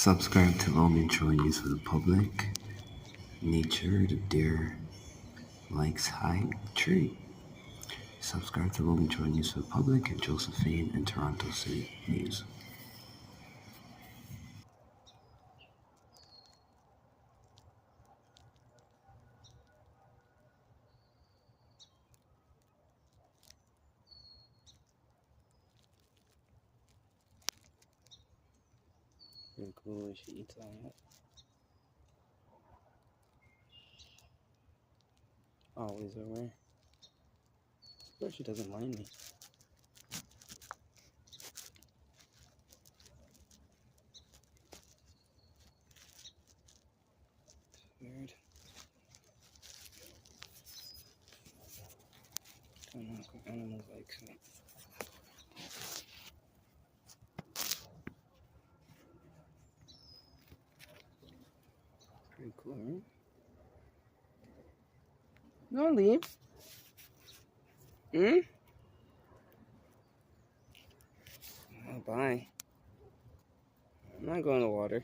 Subscribe to Logan Troy News for the Public. Nature, the deer likes high tree. Subscribe to Logan Troy News for the Public and Josephine and Toronto City News. Pretty cool. She eats a lot. Always aware. Of course, she doesn't mind me. Weird. Don't know what animals like so. Pretty cool, right? Don't leave. Oh, bye. I'm not going to water.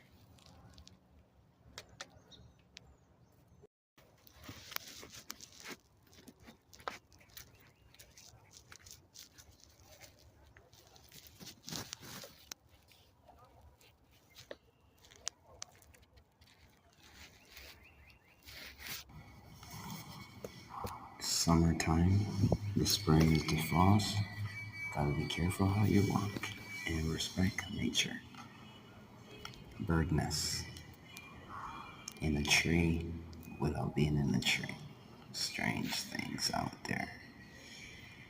Summertime, the spring is defrost. Gotta be careful how you walk and respect nature. Bird nests in a tree without being in the tree. Strange things out there.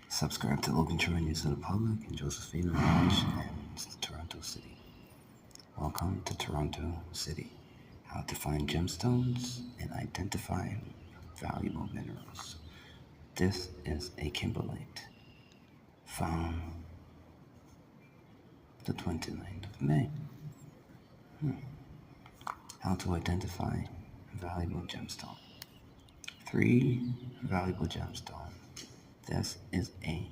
Subscribe to Logan Troy News of the Public and Josephine Orange and Toronto City. Welcome to Toronto City. How to find gemstones and identify valuable minerals. This is a kimberlite found the 29th of May. How to identify valuable gemstone. 3 valuable gemstones. This is a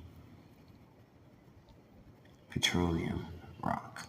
petroleum rock.